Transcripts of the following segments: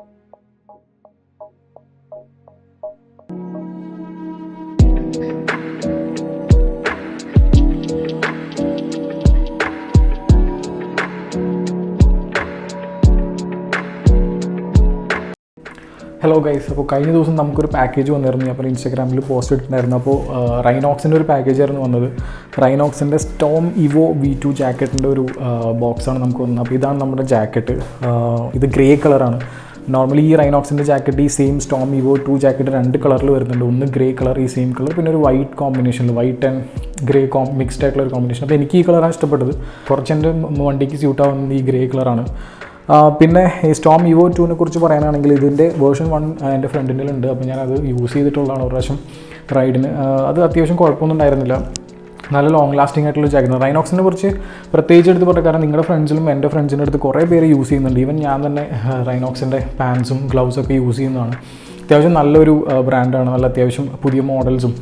Hello guys, അപ്പോൾ കഴിഞ്ഞ ദിവസം നമുക്കൊരു പാക്കേജ് വന്നിരുന്നു. അപ്പോൾ ഇൻസ്റ്റാഗ്രാമിൽ പോസ്റ്റ് ഇട്ടിട്ടുണ്ടായിരുന്നു. അപ്പോൾ റൈനോക്സിൻ്റെ ഒരു പാക്കേജായിരുന്നു വന്നത്. റൈനോക്സിൻ്റെ സ്റ്റോം ഇവോ V2 ജാക്കറ്റിൻ്റെ ഒരു ബോക്സാണ് നമുക്ക് വന്നത്. അപ്പോൾ ഇതാണ് നമ്മുടെ ജാക്കറ്റ്. ഇത് ഗ്രേ കളറാണ്. നോർമലി ഈ റൈനോക്സിൻ്റെ ജാക്കറ്റ് ഈ സെയിം സ്റ്റോം ഇവോ 2 ജാക്കറ്റ് 2 കളറിൽ വരുന്നുണ്ട്. ഒന്ന് ഗ്രേ കളർ, ഈ സെയിം കളർ, പിന്നെ ഒരു വൈറ്റ് കോമ്പിനേഷനിൽ, വൈറ്റ് ആൻഡ് ഗ്രേ മിക്സ്ഡ് ആയിട്ടുള്ള ഒരു കോമ്പിനേഷൻ. അപ്പോൾ എനിക്ക് ഈ കളറാണ് ഇഷ്ടപ്പെട്ടത്. കുറച്ച് എൻ്റെ വണ്ടിക്ക് സ്യൂട്ട് ആവുന്നത് ഈ ഗ്രേ കളറാണ്. പിന്നെ ഈ സ്റ്റോം ഇവോ 2നെ കുറിച്ച് പറയാനാണെങ്കിൽ ഇതിൻ്റെ വേർഷൻ 1 എൻ്റെ ഫ്രണ്ടിൻ്റെ ഉണ്ട്. അപ്പോൾ ഞാനത് യൂസ് ചെയ്തിട്ടുള്ളതാണ് ഒരു പ്രാവശ്യം റൈഡിന്. അത് അത്യാവശ്യം കുഴപ്പമൊന്നും ഉണ്ടായിരുന്നില്ല. നല്ല ലോങ് ലാസ്റ്റിംഗ് ആയിട്ടുള്ള ജാക്കറ്റ്. റൈനോക്സിനെ കുറിച്ച് പ്രത്യേകിച്ച് എടുത്ത് പറയാം, കാരണം നിങ്ങളുടെ ഫ്രണ്ട്സിലും എൻ്റെ ഫ്രണ്ട്സിൻ്റെ അടുത്ത് കുറേ പേര് യൂസ് ചെയ്യുന്നുണ്ട്. ഈവൻ ഞാൻ തന്നെ റൈനോക്സിൻ്റെ പാൻസും ഗ്ലൗസൊക്കെ യൂസ് ചെയ്യുന്നതാണ്. അത്യാവശ്യം നല്ലൊരു ബ്രാൻഡാണ്. നല്ല അത്യാവശ്യം പുതിയ മോഡൽസും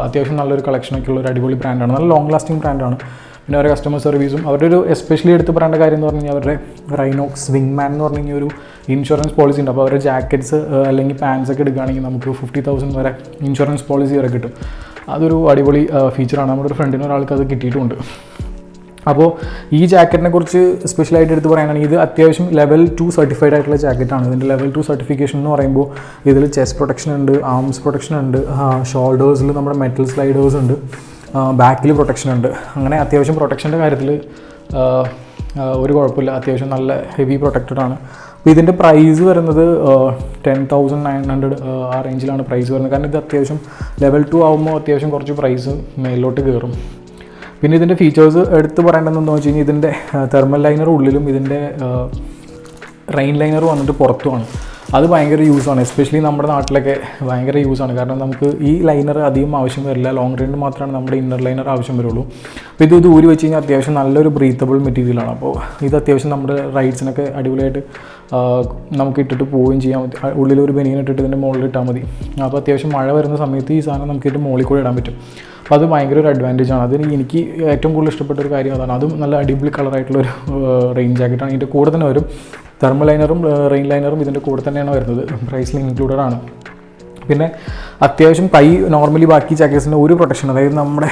അത്യാവശ്യം നല്ലൊരു കളക്ഷനൊക്കെ ഉള്ള ഒരു അടിപൊളി ബ്രാൻഡാണ്. നല്ല ലോങ് ലാസ്റ്റിംഗ് ബ്രാൻഡാണ്. പിന്നെ അവരുടെ കസ്റ്റമർ സർവീസും അവരുടെ ഒരു എസ്പെഷ്യലി എടുത്ത് പറയേണ്ട കാര്യം എന്ന് പറഞ്ഞു കഴിഞ്ഞാൽ അവരുടെ റൈനോക്സ് വിങ്മാൻ എന്ന് പറഞ്ഞു കഴിഞ്ഞാൽ ഒരു ഇൻഷുറൻസ് പോളിസി ഉണ്ട്. അപ്പോൾ അവരുടെ ജാക്കറ്റ്സ് അല്ലെങ്കിൽ പാൻസ് ഒക്കെ എടുക്കുകയാണെങ്കിൽ നമുക്ക് 50,000 വരെ ഇൻഷുറൻസ് പോളിസി വരെ കിട്ടും. അതൊരു അടിപൊളി ഫീച്ചറാണ്. നമ്മുടെ ഒരു ഫ്രണ്ടിന് ഒരാൾക്ക് അത് കിട്ടിയിട്ടുമുണ്ട്. അപ്പോൾ ഈ ജാക്കറ്റിനെ കുറിച്ച് സ്പെഷ്യലായിട്ട് എടുത്ത് പറയുകയാണെങ്കിൽ ഇത് അത്യാവശ്യം ലെവൽ 2 സർട്ടിഫൈഡ് ആയിട്ടുള്ള ജാക്കറ്റാണ്. ഇതിൻ്റെ ലെവൽ 2 സർട്ടിഫിക്കേഷൻ എന്ന് പറയുമ്പോൾ ഇതിൽ ചെസ്റ്റ് പ്രൊട്ടക്ഷൻ ഉണ്ട്, ആംസ് പ്രൊട്ടക്ഷൻ ഉണ്ട്, ഷോൾഡേഴ്സിൽ നമ്മുടെ മെറ്റൽ സ്ലൈഡേഴ്സ് ഉണ്ട്, ബാക്കിൽ പ്രൊട്ടക്ഷൻ ഉണ്ട്. അങ്ങനെ അത്യാവശ്യം പ്രൊട്ടക്ഷൻ്റെ കാര്യത്തിൽ ഒരു കുഴപ്പമില്ല. അത്യാവശ്യം നല്ല ഹെവി പ്രൊട്ടക്റ്റഡ് ആണ്. അപ്പോൾ ഇതിൻ്റെ പ്രൈസ് വരുന്നത് 10,900 ആ റേഞ്ചിലാണ് പ്രൈസ് വരുന്നത്. കാരണം ഇത് അത്യാവശ്യം ലെവൽ 2 ആകുമ്പോൾ അത്യാവശ്യം കുറച്ച് പ്രൈസ് മേലോട്ട് കയറും. പിന്നെ ഇതിൻ്റെ ഫീച്ചേഴ്സ് എടുത്ത് പറയേണ്ടതെന്ന് വെച്ച് കഴിഞ്ഞാൽ ഇതിൻ്റെ തെർമൽ ലൈനർ ഉള്ളിലും ഇതിൻ്റെ റെയിൻ ലൈനർ വന്നിട്ട് പുറത്തുമാണ്. അത് ഭയങ്കര യൂസാണ്. എസ്പെഷ്യലി നമ്മുടെ നാട്ടിലൊക്കെ ഭയങ്കര യൂസാണ്. കാരണം നമുക്ക് ഈ ലൈനർ അധികം ആവശ്യം വരില്ല. ലോങ് റൈഡിന് മാത്രമാണ് നമ്മുടെ ഇന്നർ ലൈനർ ആവശ്യം വരുള്ളൂ. അപ്പോൾ ഇത് ഊരി വെച്ച് കഴിഞ്ഞാൽ അത്യാവശ്യം നല്ലൊരു ബ്രീത്തബിൾ മെറ്റീരിയലാണ്. അപ്പോൾ ഇത് അത്യാവശ്യം നമ്മുടെ റൈഡ്സിനൊക്കെ അടിപൊളിയായിട്ട് നമുക്ക് ഇട്ടിട്ട് പോവുകയും ചെയ്യാൻ പറ്റും. ഉള്ളിലൊരു ബനിയൻ ഇട്ടിട്ട് ഇതിൻ്റെ മുകളിൽ ഇട്ടാൽ മതി. അപ്പോൾ അത്യാവശ്യം മഴ വരുന്ന സമയത്ത് ഈ സാധനം നമുക്ക് ഇതിൻ്റെ മുകളിൽ കൂടെ ഇടാൻ പറ്റും. അപ്പോൾ അത് ഭയങ്കര ഒരു അഡ്വാൻറ്റേജാണ്. അതിന് എനിക്ക് ഏറ്റവും കൂടുതൽ ഇഷ്ടപ്പെട്ട ഒരു കാര്യം അതാണ്. അതും നല്ല അടിപൊളി കളറായിട്ടുള്ളൊരു റെയിൻ ജാക്കറ്റാണ്. ഇതിൻ്റെ കൂടെ തന്നെ വരും തെർമൽ ലൈനറും റെയിൻ ലൈനറും ഇതിൻ്റെ കൂടെ തന്നെയാണ് വരുന്നത്. പ്രൈസിൽ ഇൻക്ലൂഡഡ് ആണ്. പിന്നെ അത്യാവശ്യം കൈ നോർമലി ബാക്കി ജാക്കറ്റ്സിൻ്റെ ഒരു പ്രൊട്ടക്ഷൻ, അതായത് നമ്മുടെ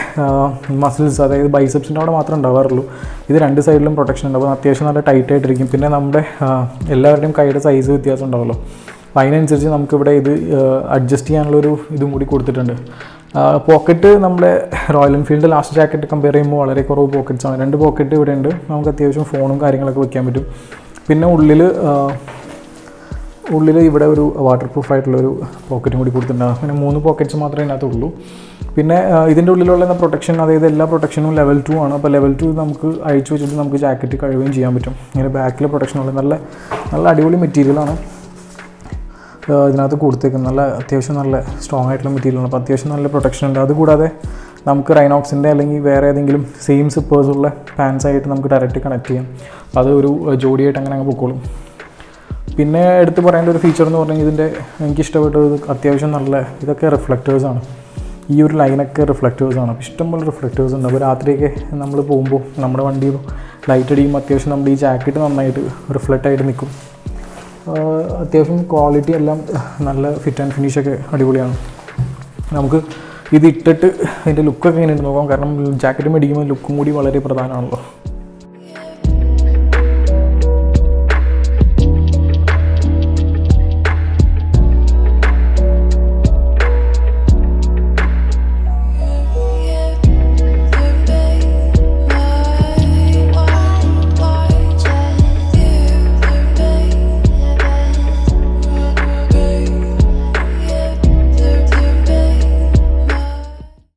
മസിൽസ്, അതായത് ബൈസെപ്സിൻ്റെ അവിടെ മാത്രമേ ഉണ്ടാവാറുള്ളൂ. ഇത് 2 സൈഡിലും പ്രൊട്ടക്ഷൻ ഉണ്ട്. അപ്പോൾ അത്യാവശ്യം നല്ല ടൈറ്റ് ആയിട്ടിരിക്കും. പിന്നെ നമ്മുടെ എല്ലാവരുടെയും കൈയുടെ സൈസ് വ്യത്യാസം ഉണ്ടാവുമല്ലോ. അപ്പോൾ അതിനനുസരിച്ച് നമുക്കിവിടെ ഇത് അഡ്ജസ്റ്റ് ചെയ്യാനുള്ളൊരു ഇതും കൂടി കൊടുത്തിട്ടുണ്ട്. പോക്കറ്റ് നമ്മുടെ royal Enfield last jacket compare ചെയ്യുമ്പോൾ വളരെ കുറവ് പോക്കറ്റ്സാണ്. 2 പോക്കറ്റ് ഇവിടെ ഉണ്ട്. നമുക്ക് അത്യാവശ്യം ഫോണും കാര്യങ്ങളൊക്കെ വെക്കാൻ പറ്റും. പിന്നെ ഉള്ളിൽ ഇവിടെ ഒരു വാട്ടർ പ്രൂഫ് ആയിട്ടുള്ളൊരു പോക്കറ്റും കൂടി കൊടുത്തിട്ടുണ്ടാകും. പിന്നെ 3 പോക്കറ്റ്സ് മാത്രമേ ഇതിനകത്തുള്ളൂ. പിന്നെ ഇതിൻ്റെ ഉള്ളിലുള്ള പ്രൊട്ടക്ഷൻ, അതായത് എല്ലാ പ്രൊട്ടക്ഷനും ലെവൽ 2 ആണ്. അപ്പോൾ ലെവൽ 2 നമുക്ക് അഴിച്ചു വെച്ചിട്ട് നമുക്ക് ജാക്കറ്റ് കഴുകുകയും ചെയ്യാൻ പറ്റും. ഇങ്ങനെ ബാക്കിൽ പ്രൊട്ടക്ഷനുള്ള നല്ല അടിപൊളി മെറ്റീരിയലാണ് ഇതിനകത്ത് കൊടുത്തേക്കുന്നത്. അത്യാവശ്യം നല്ല സ്ട്രോങ് ആയിട്ടുള്ള മെറ്റീരിയലാണ്. അപ്പോൾ അത്യാവശ്യം നല്ല പ്രൊട്ടക്ഷൻ ഉണ്ട്. അതുകൂടാതെ നമുക്ക് റൈനോക്സിൻ്റെ അല്ലെങ്കിൽ വേറെ ഏതെങ്കിലും സെയിം സിപ്പേഴ്സുള്ള പാൻസായിട്ട് നമുക്ക് ഡയറക്റ്റ് കണക്ട് ചെയ്യാം. അത് ഒരു ജോഡിയായിട്ട് അങ്ങനെ പൊക്കോളും. പിന്നെ എടുത്ത് പറയേണ്ട ഒരു ഫീച്ചർ എന്ന് പറഞ്ഞാൽ ഇതിൻ്റെ എനിക്കിഷ്ടപ്പെട്ടത് അത്യാവശ്യം നല്ല ഇതൊക്കെ റിഫ്ലക്റ്റേഴ്സാണ്. ഈ ഒരു ലൈനൊക്കെ റിഫ്ലക്റ്റേഴ്സാണ്. ഇഷ്ടംപോലെ റിഫ്ലക്റ്റേഴ്സ് ഉണ്ട്. അപ്പോൾ രാത്രിയൊക്കെ നമ്മൾ പോകുമ്പോൾ നമ്മുടെ വണ്ടിയിൽ ലൈറ്റ് അടിക്കുമ്പോൾ അത്യാവശ്യം നമ്മുടെ ഈ ജാക്കറ്റ് നന്നായിട്ട് റിഫ്ലക്റ്റ് ആയിട്ട് നിൽക്കും. അത്യാവശ്യം ക്വാളിറ്റി എല്ലാം നല്ല ഫിറ്റ് ആൻഡ് ഫിനിഷൊക്കെ അടിപൊളിയാണ്. നമുക്ക് ഇത് ഇട്ടിട്ട് അതിൻ്റെ ലുക്കൊക്കെ എങ്ങനെയുണ്ട് നോക്കാം. കാരണം ജാക്കറ്റ് മേടിക്കുമ്പോൾ ലുക്കും കൂടി വളരെ പ്രധാനമാണല്ലോ.